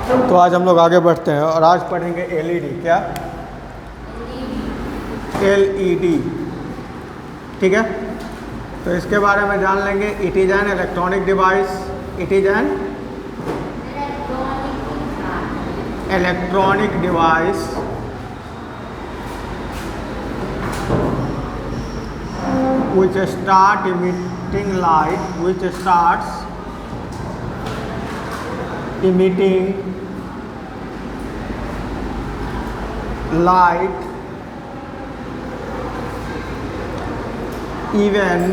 तो आज हम लोग आगे बढ़ते हैं और आज पढ़ेंगे एलईडी। क्या? एलईडी। ठीक है, तो इसके बारे में जान लेंगे। It is an electronic device. It is an electronic device which start emitting light, which starts emitting light even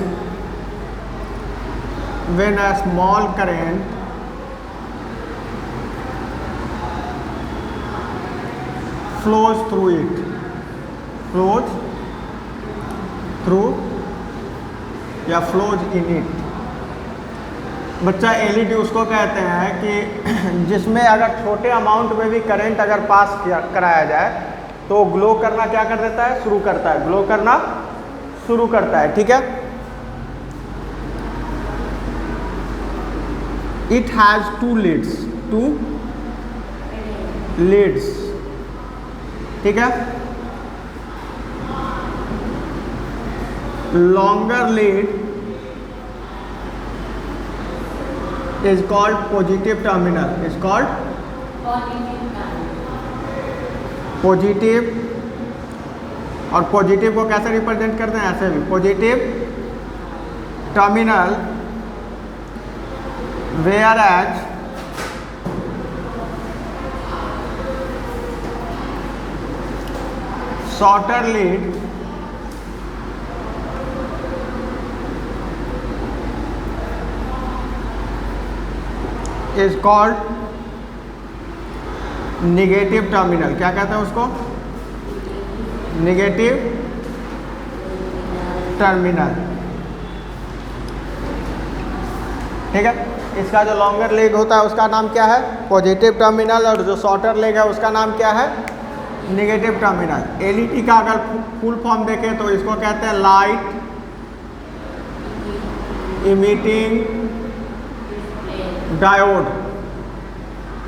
when a small current flows through it, flows through या फ्लोज इन इट। बच्चा LED उसको कहते हैं कि जिसमें अगर छोटे amount में भी करंट अगर पास कराया जाए तो ग्लो करना क्या कर देता है? शुरू करता है, ग्लो करना शुरू करता है। ठीक है, इट हैज टू लीड्स। ठीक है, longer lead is called positive terminal, is called positive। और पॉजिटिव को कैसे रिप्रेजेंट करते हैं? ऐसे भी positive terminal, whereas shorter lead is called negative terminal. क्या कहते हैं उसको? Negative terminal. ठीक है, इसका जो लॉन्गर लेग होता है उसका नाम क्या है? Positive terminal. और जो शॉर्टर लेग है उसका नाम क्या है? Negative terminal. एलईडी का अगर फुल फॉर्म देखें तो इसको कहते हैं light emitting diode.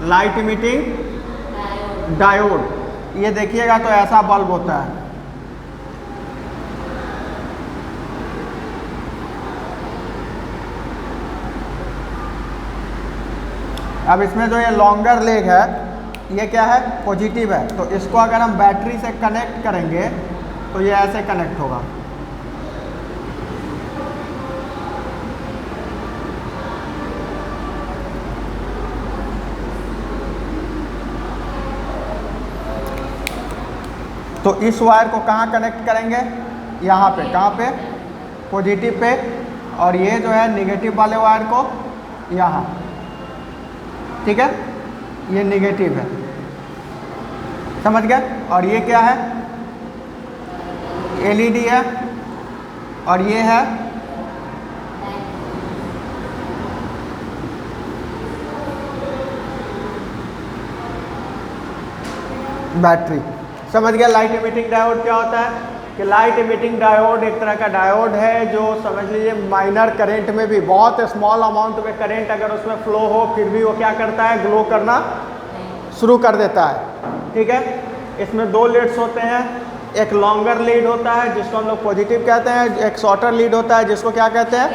Light emitting diode. ये देखिएगा तो ऐसा बल्ब होता है। अब इसमें जो ये लॉन्गर लेग है ये क्या है? पॉजिटिव है। तो इसको अगर हम बैटरी से कनेक्ट करेंगे तो ये ऐसे कनेक्ट होगा। तो इस वायर को कहाँ कनेक्ट करेंगे? यहाँ पे। कहाँ पे? Positive pay. और ये जो है निगेटिव वाले वायर को यहाँ। ठीक है, ये निगेटिव है, समझ गए? और ये क्या है? एलईडी है। और ये है बैटरी। समझ गया? लाइट इमिटिंग डायोड क्या होता है? कि लाइट इमिटिंग डायोड एक तरह का डायोड है जो समझ लीजिए माइनर करंट में भी, बहुत स्मॉल अमाउंट में करंट अगर उसमें फ्लो हो फिर भी वो क्या करता है? ग्लो करना शुरू कर देता है। ठीक है, इसमें दो लीड्स होते हैं। एक लॉन्गर लीड होता है जिसको हम लोग पॉजिटिव कहते हैं, एक शॉर्टर लीड होता है जिसको क्या कहते हैं?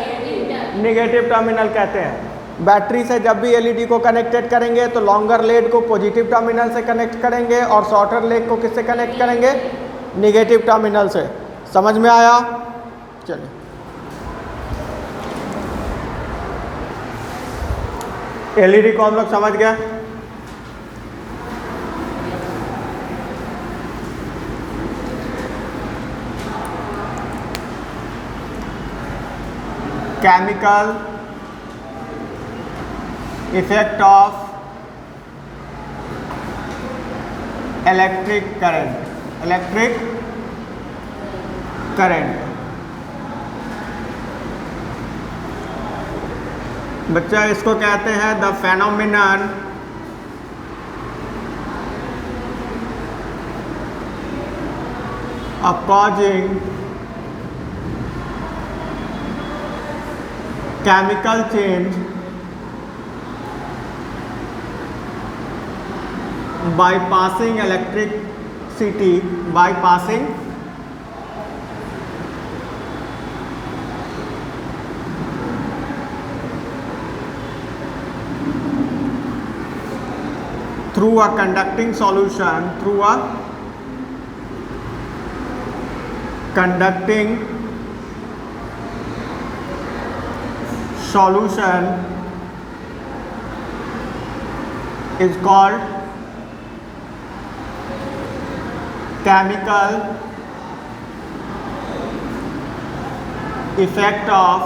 निगेटिव टर्मिनल कहते हैं। बैटरी से जब भी एलईडी को कनेक्टेड करेंगे तो लॉन्गर लेड को पॉजिटिव टर्मिनल से कनेक्ट करेंगे और शॉर्टर लेग को किससे कनेक्ट करेंगे? निगेटिव टर्मिनल से। समझ में आया? चलिए, एलईडी को हम लोग समझ गए। Chemical effect of electric current. Electric current. बच्चा इसको कहते हैं the phenomenon of causing chemical change bypassing electricity, bypassing through a conducting solution, through a conducting solution is called chemical effect of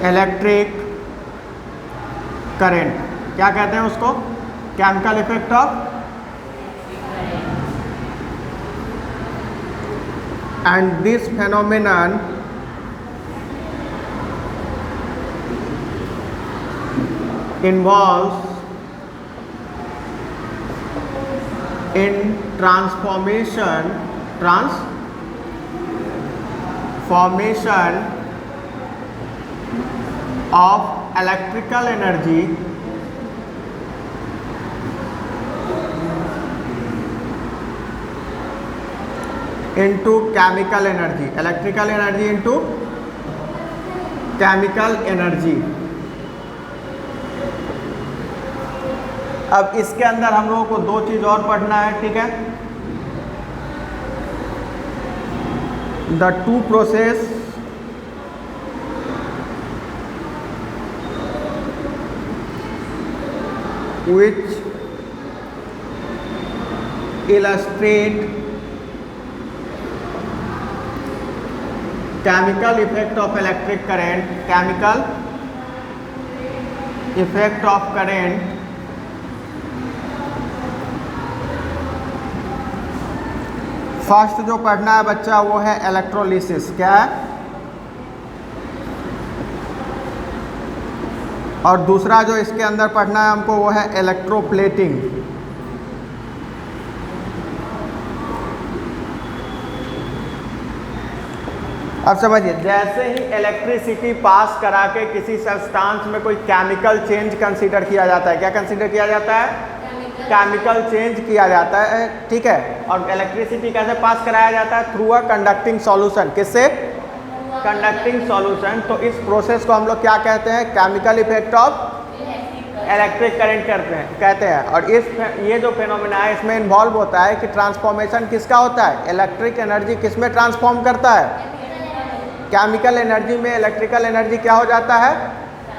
electric current. क्या कहते हैं उसको? Chemical effect of, and this phenomenon involves in transformation of electrical energy into chemical energy, electrical energy into chemical energy। अब इसके अंदर हम लोगों को दो चीज और पढ़ना है, ठीक है। The two process which illustrate chemical effect of electric current, chemical effect of current first जो पढ़ना है बच्चा वो है इलेक्ट्रोलिसिस। क्या है? और दूसरा जो इसके अंदर पढ़ना है हमको वो है इलेक्ट्रोप्लेटिंग। अब समझिए, जैसे ही इलेक्ट्रिसिटी पास करा के किसी सब्सटेंस में कोई केमिकल चेंज कंसीडर किया जाता है, क्या कंसीडर किया जाता है? केमिकल चेंज किया जाता है, ठीक है। और इलेक्ट्रिसिटी कैसे पास कराया जाता है? Through a conducting solution. किससे? Conducting solution. तो इस प्रोसेस को हम लोग क्या कहते हैं? Chemical effect of electric current कहते हैं। और ये जो फेनोमेना है इसमें इन्वॉल्व होता है कि ट्रांसफॉर्मेशन किसका होता है? इलेक्ट्रिक एनर्जी किसमें ट्रांसफॉर्म करता है? केमिकल एनर्जी में इलेक्ट्रिकल एनर्जी क्या हो जाता है?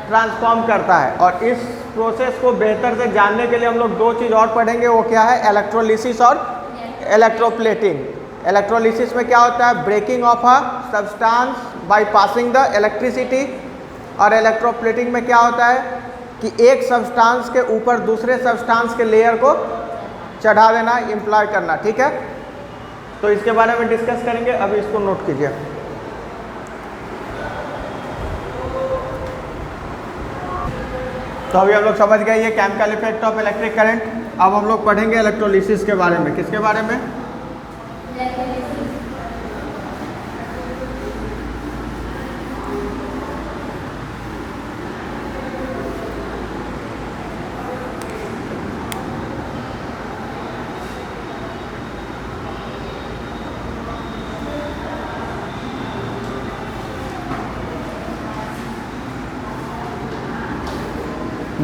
ट्रांसफॉर्म करता है। और इस प्रोसेस को बेहतर से जानने के लिए हम लोग दो चीज़ और पढ़ेंगे, वो क्या है? इलेक्ट्रोलिसिस और इलेक्ट्रोप्लेटिंग। इलेक्ट्रोलिसिस में क्या होता है? Breaking of a substance by passing the electricity. और इलेक्ट्रोप्लेटिंग में क्या होता है कि एक सब्सटेंस के ऊपर दूसरे सब्सटेंस के लेयर को चढ़ा देना, इम्प्लॉय करना, ठीक है। तो इसके बारे में डिस्कस करेंगे, अभी इसको नोट कीजिए। तो अभी हम लोग समझ गए ये chemical effect of electric current. अब हम लोग पढ़ेंगे इलेक्ट्रोलिसिस के बारे में। किसके बारे में?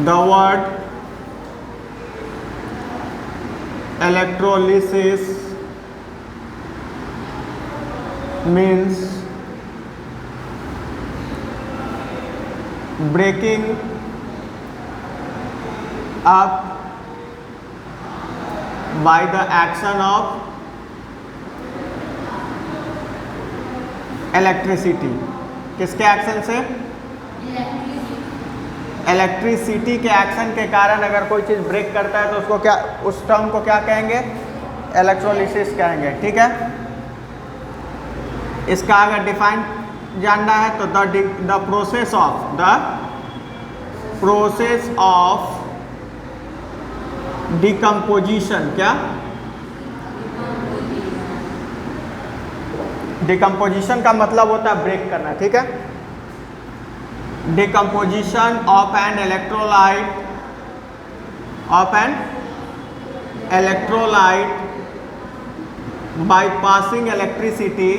The word electrolysis means breaking up by the action of electricity। किसके एक्शन से? इलेक्ट्रिसिटी के एक्शन के कारण अगर कोई चीज़ ब्रेक करता है तो उसको क्या, उस टर्म को क्या कहेंगे? इलेक्ट्रोलिसिस कहेंगे, ठीक है। इसका अगर डिफाइन जानना है तो द प्रोसेस ऑफ डिकम्पोजिशन। क्या? डिकम्पोजिशन का मतलब होता है ब्रेक करना, ठीक है। decomposition of an electrolyte by passing electricity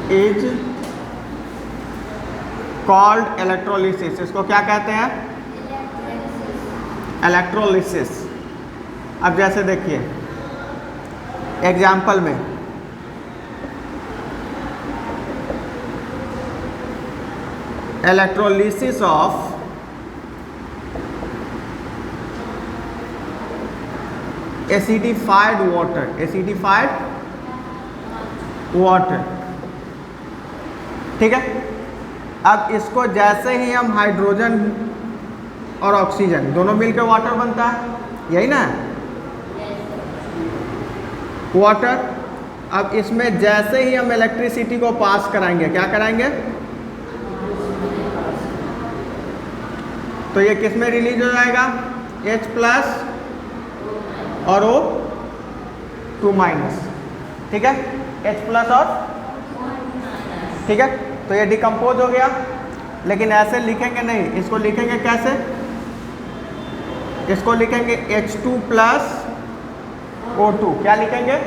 is called electrolysis. इसको क्या कहते हैं? इलेक्ट्रोलिसिस। अब जैसे देखिए एग्जाम्पल में इलेक्ट्रोलिसिस ऑफ एसिडिफाइड वाटर, ठीक है। अब इसको जैसे ही हम हाइड्रोजन और ऑक्सीजन दोनों मिलकर वाटर बनता है, यही ना वाटर। अब इसमें जैसे ही हम इलेक्ट्रिसिटी को पास कराएंगे, क्या कराएंगे, तो ये किस में रिलीज हो जाएगा, H+ और O2-, ठीक है, H+ और, ठीक है। तो ये डिकम्पोज हो गया, लेकिन ऐसे लिखेंगे नहीं, इसको लिखेंगे कैसे, इसको लिखेंगे H2 + O2। क्या लिखेंगे,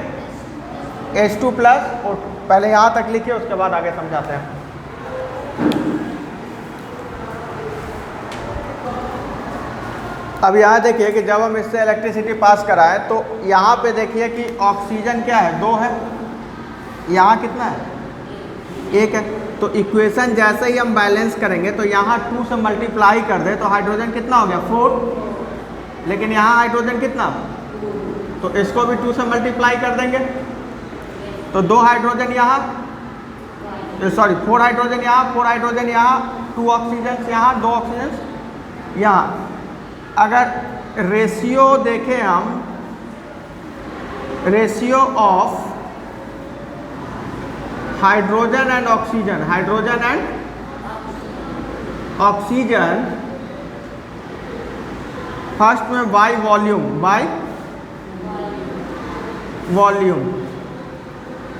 H2 + O2। पहले यहाँ तक लिखिए, उसके बाद आगे समझाते हैं। अब यहाँ देखिए कि जब हम इससे इलेक्ट्रिसिटी पास कराएं तो यहाँ पे देखिए कि ऑक्सीजन क्या है, 2 है, यहाँ कितना है, 1 है। तो इक्वेशन जैसे ही हम बैलेंस करेंगे तो यहाँ 2 से मल्टीप्लाई कर दें तो हाइड्रोजन कितना हो गया, 4, लेकिन यहाँ हाइड्रोजन कितना, तो इसको भी 2 से मल्टीप्लाई कर देंगे तो 2 हाइड्रोजन यहाँ, सॉरी 4 हाइड्रोजन यहाँ, 4 हाइड्रोजन यहाँ, 2 ऑक्सीजन यहाँ, 2 ऑक्सीजन यहाँ। अगर रेशियो देखें हम, ratio of hydrogen and oxygen, first में बाय वॉल्यूम,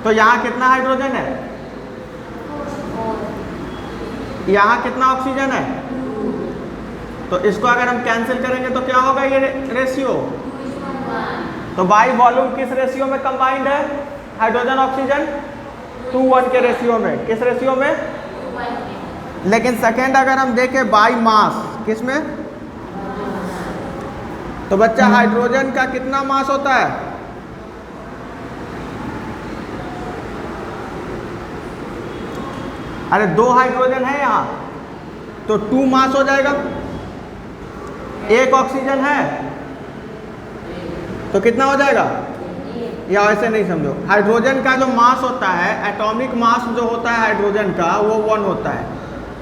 तो यहाँ कितना हाइड्रोजन है, यहाँ कितना ऑक्सीजन है, तो इसको अगर हम कैंसिल करेंगे तो क्या होगा, ये रेशियो, तो बाय वॉल्यूम किस रेशियो में कंबाइंड है, हाइड्रोजन ऑक्सीजन 2:1 के रेशियो में, किस रेशियो में, लेकिन सेकेंड अगर हम देखें बाय मास, किस में, तो बच्चा हाइड्रोजन का कितना मास होता है, अरे 2 हाइड्रोजन है यहाँ तो 2 मास हो जाएगा, 1 ऑक्सीजन है तो कितना हो जाएगा, या ऐसे नहीं समझो, हाइड्रोजन का जो मास होता है, एटॉमिक मास जो होता है हाइड्रोजन का वो 1 होता है।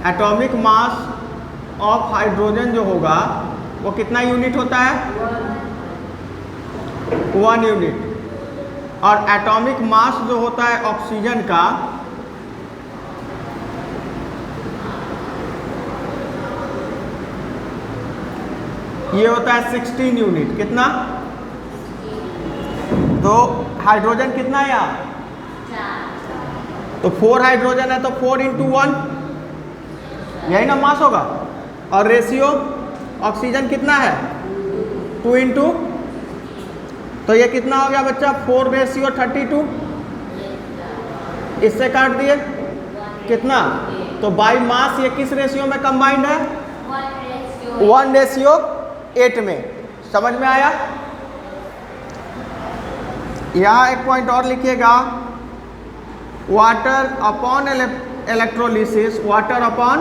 एटॉमिक मास ऑफ हाइड्रोजन जो होगा वो कितना यूनिट होता है, 1 यूनिट। और एटॉमिक मास जो होता है ऑक्सीजन का ये होता है 16 यूनिट। कितना, तो हाइड्रोजन कितना है यहाँ, तो 4 हाइड्रोजन है तो 4 × 1, यही ना मास होगा। और रेशियो ऑक्सीजन कितना है, 2 × 2, तो ये कितना हो गया बच्चा, 4/32, इससे काट दिए कितना, तो बाय मास ये किस रेशियो में कंबाइंड है, 1:8 में। समझ में आया। यहाँ एक पॉइंट और लिखिएगा, water upon electrolysis, water upon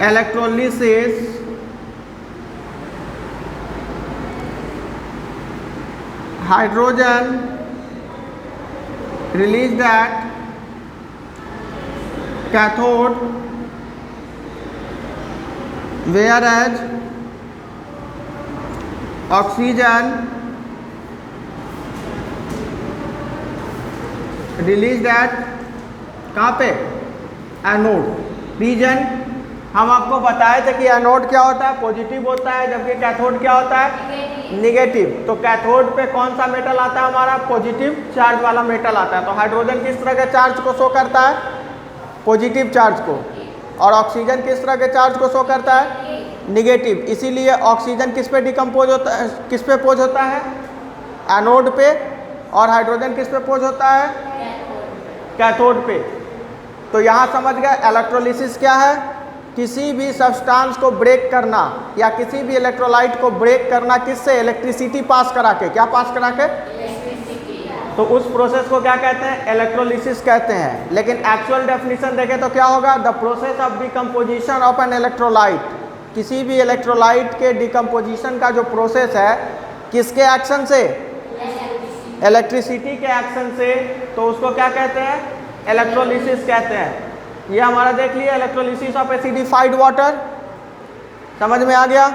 electrolysis hydrogen released at cathode, whereas oxygen released at कहाँ पे, एनोड रीजन। हम आपको बताए थे कि एनोड क्या होता है, पॉजिटिव होता है, जबकि कैथोड क्या होता है, निगेटिव। तो कैथोड पे कौन सा मेटल आता है हमारा? पॉजिटिव चार्ज वाला मेटल आता है। तो हाइड्रोजन किस तरह के चार्ज को शो करता है? पॉजिटिव चार्ज को। और ऑक्सीजन किस तरह के चार्ज को शो करता है? निगेटिव। इसीलिए ऑक्सीजन किस पे डिकम्पोज होता है, किस पे पोज होता है? एनोड पे। और हाइड्रोजन किस पे पोज होता है? कैथोड पे। तो यहाँ समझ गए इलेक्ट्रोलिसिस क्या है? किसी भी सब्सटेंस को ब्रेक करना या किसी भी इलेक्ट्रोलाइट को ब्रेक करना किससे? इलेक्ट्रिसिटी पास करा के। क्या पास करा के? तो उस प्रोसेस को क्या कहते हैं? इलेक्ट्रोलिसिस कहते हैं। लेकिन एक्चुअल डेफिनेशन देखें तो क्या होगा? The process of decomposition of an electrolyte. किसी भी इलेक्ट्रोलाइट के डिकम्पोजिशन का जो प्रोसेस है, किसके एक्शन से? इलेक्ट्रिसिटी के एक्शन से। तो उसको क्या कहते हैं? इलेक्ट्रोलिसिस कहते हैं। ये हमारा देख लिया इलेक्ट्रोलिसिस ऑफ एसिडिफाइड वाटर। समझ में आ गया?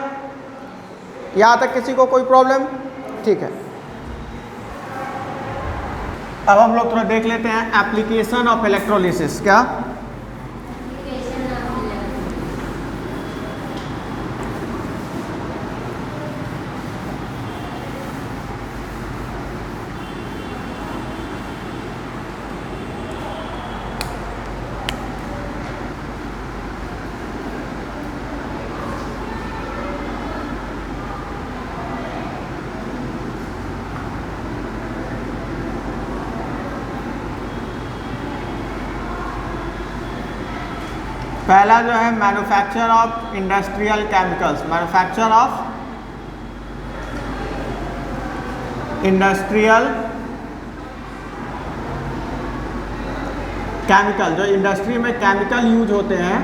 यहाँ तक किसी को कोई प्रॉब्लम? ठीक है। अब हम लोग थोड़ा देख लेते हैं एप्लीकेशन ऑफ इलेक्ट्रोलिसिस। क्या? पहला जो है manufacture of industrial chemicals. Manufacture of industrial chemical, जो इंडस्ट्री में केमिकल यूज होते हैं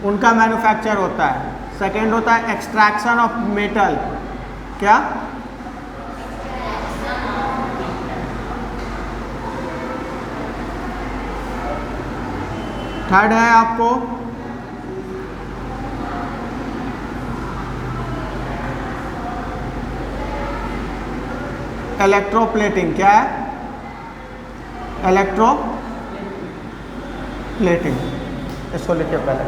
उनका मैन्युफैक्चर होता है। सेकेंड होता है एक्सट्रैक्शन ऑफ मेटल। क्या? थर्ड है आपको इलेक्ट्रोप्लेटिंग। क्या है? इलेक्ट्रोप्लेटिंग। इसको लिखिए पहले।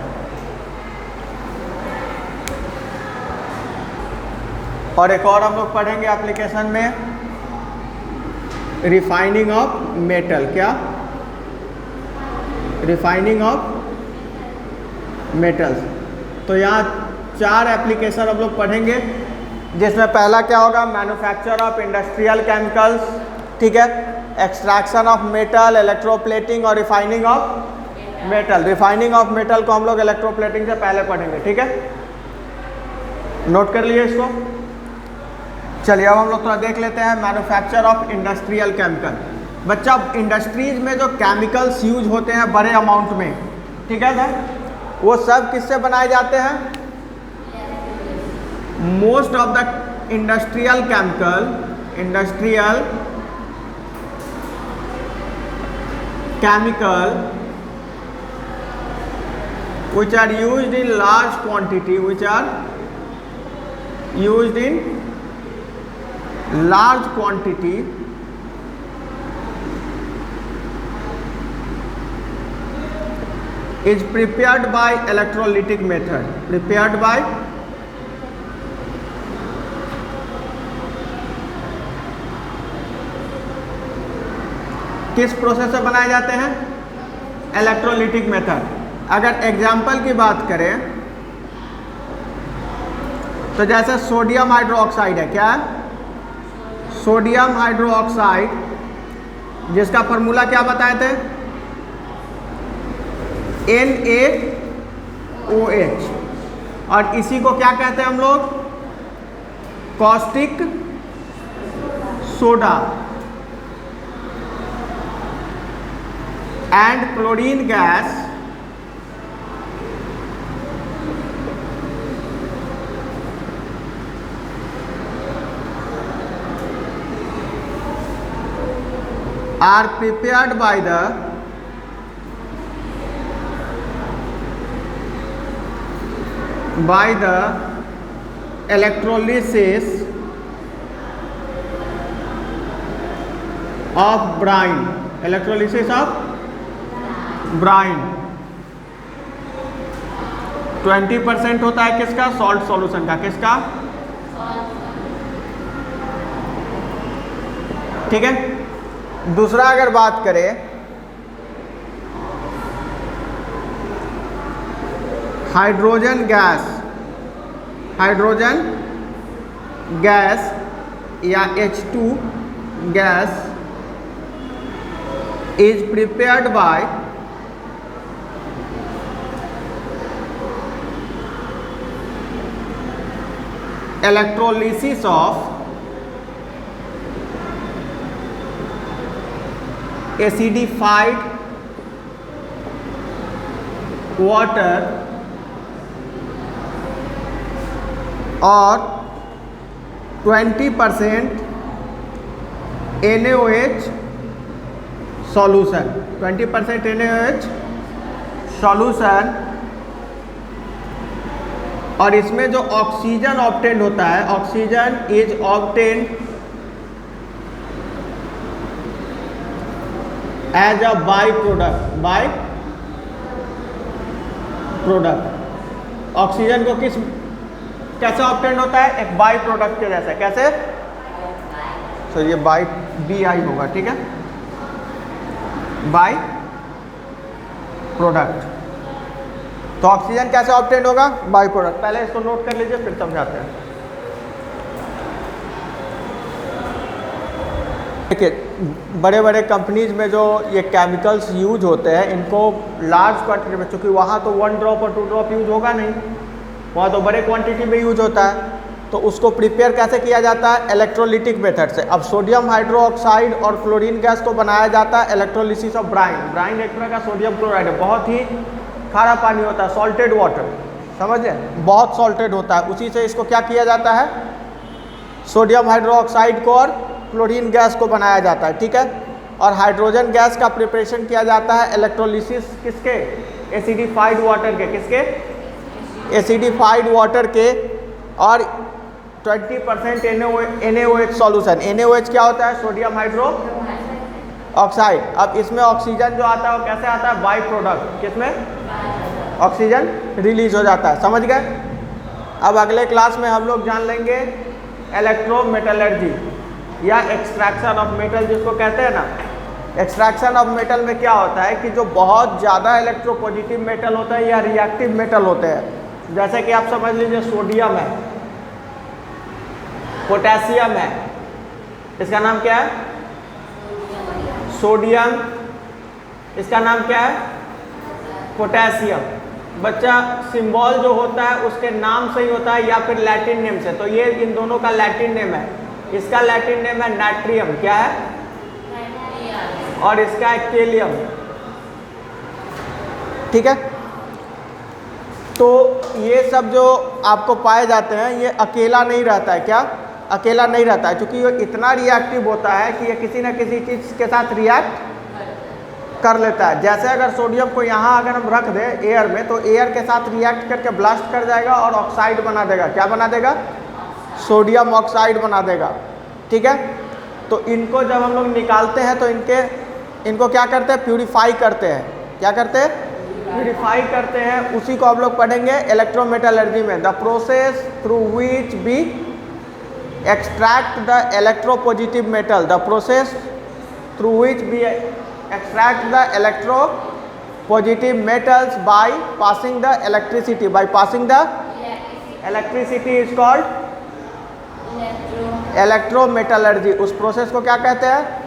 और एक और हम लोग पढ़ेंगे एप्लीकेशन में, रिफाइनिंग ऑफ मेटल। क्या? Refining of metals. तो यहाँ 4 एप्लीकेशन हम लोग पढ़ेंगे, जिसमें पहला क्या होगा? Manufacture of industrial chemicals. ठीक है। एक्सट्रैक्शन ऑफ मेटल, इलेक्ट्रोप्लेटिंग और refining of metal. Refining of metal को हम लोग इलेक्ट्रोप्लेटिंग से पहले पढ़ेंगे। ठीक है, नोट कर लिए इसको। चलिए अब हम लोग थोड़ा देख लेते हैं मैन्युफैक्चर ऑफ इंडस्ट्रियल केमिकल। बच्चा, इंडस्ट्रीज में जो केमिकल्स यूज होते हैं बड़े अमाउंट में, ठीक है ना, वो सब किससे बनाए जाते हैं? Most of the industrial chemical which are used in large quantity, is prepared by electrolytic method. किस प्रोसेस से बनाए जाते हैं? Electrolytic method. अगर एग्जाम्पल की बात करें तो जैसे सोडियम हाइड्रोक्साइड है। क्या है? सोडियम हाइड्रोक्साइड, जिसका फॉर्मूला क्या बताए थे? NaOH। और इसी को क्या कहते हैं हम लोग? Caustic soda. And chlorine gas are prepared by the electrolysis of brine। 20% होता है किसका? सॉल्ट सॉल्यूशन का। किसका? ठीक है। दूसरा अगर बात करें हाइड्रोजन गैस या H2 gas is prepared by electrolysis of acidified water और 20% NaOH सॉल्यूशन, 20% NaOH सॉल्यूशन, और इसमें जो ऑक्सीजन ऑब्टेन होता है, oxygen is obtain as a by product. Oxygen को कैसे ऑब्टेन होता है? एक बाई प्रोडक्ट के जैसे। कैसे? तो ये बाई BI होगा, ठीक है, बाई प्रोडक्ट। तो ऑक्सीजन कैसे ऑब्टेन होगा? By product. पहले इसको नोट कर लीजिए, फिर समझाते हैं। देखिए, बड़े बड़े कंपनीज में जो ये केमिकल्स यूज होते हैं, इनको लार्ज क्वांटिटी में, चूँकि वहाँ तो 1 ड्रॉप और 2 ड्रॉप यूज होगा नहीं, वहाँ तो बड़े क्वांटिटी में यूज होता है। तो उसको प्रिपेयर कैसे किया जाता है? इलेक्ट्रोलिटिक मेथड से। अब सोडियम हाइड्रोक्साइड और क्लोरीन गैस को बनाया जाता है इलेक्ट्रोलिसिस ऑफ ब्राइन एक तरह का सोडियम क्लोराइड है, बहुत ही खारा पानी होता है, सॉल्टेड वाटर, समझे, बहुत सॉल्टेड होता है। उसी से इसको क्या किया जाता है? सोडियम हाइड्रोक्साइड को और क्लोरीन गैस को बनाया जाता है, ठीक है। और हाइड्रोजन गैस का प्रिपरेशन किया जाता है इलेक्ट्रोलिसिस किसके? एसिडिफाइड वाटर के। किसके? एसिडिफाइड वाटर के। और 20% NaOH सॉल्यूशन। NaOH क्या होता है? Sodium hydro oxide. अब इसमें ऑक्सीजन जो आता है वो कैसे आता है? By product. किसमें? ऑक्सीजन रिलीज हो जाता है, समझ गए। अब अगले क्लास में हम लोग जान लेंगे इलेक्ट्रोमेटलर्जी या एक्सट्रैक्शन ऑफ मेटल, जिसको कहते हैं ना। एक्सट्रैक्शन ऑफ मेटल में क्या होता है कि जो बहुत ज़्यादा इलेक्ट्रोपॉजिटिव मेटल होता है या रिएक्टिव मेटल होते हैं, जैसे कि आप समझ लीजिए सोडियम है, पोटेशियम है, इसका नाम क्या है? सोडियम, इसका नाम क्या है? पोटेशियम। बच्चा, सिंबल जो होता है उसके नाम से ही होता है या फिर लैटिन नेम से। तो ये इन दोनों का लैटिन नेम है। इसका लैटिन नेम है नाट्रियम। क्या है? और इसका है केलियम, ठीक है। तो ये सब जो आपको पाए जाते हैं, ये अकेला नहीं रहता है। क्या? अकेला नहीं रहता है, क्योंकि ये इतना रिएक्टिव होता है कि ये किसी न किसी चीज़ के साथ रिएक्ट कर लेता है। जैसे अगर सोडियम को यहाँ अगर हम रख दें एयर में, तो एयर के साथ रिएक्ट करके ब्लास्ट कर जाएगा और ऑक्साइड बना देगा। क्या बना देगा? सोडियम ऑक्साइड बना देगा, ठीक है। तो इनको जब हम लोग निकालते हैं तो इनको क्या करते हैं? प्यूरिफाई करते हैं। क्या करते हैं? प्यूरिफाई करते हैं। उसी को हम लोग पढ़ेंगे इलेक्ट्रोमेटलर्जी में। The process through which we extract the electropositive metal. The process through which we extract the electropositive metals by passing the electricity. By passing the electricity is called electrometallurgy. उस process को क्या कहते हैं?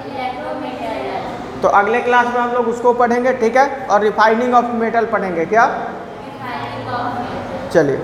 तो अगले class में हम लोग उसको पढ़ेंगे, ठीक है। और रिफाइनिंग ऑफ मेटल पढ़ेंगे। क्या? चलिए।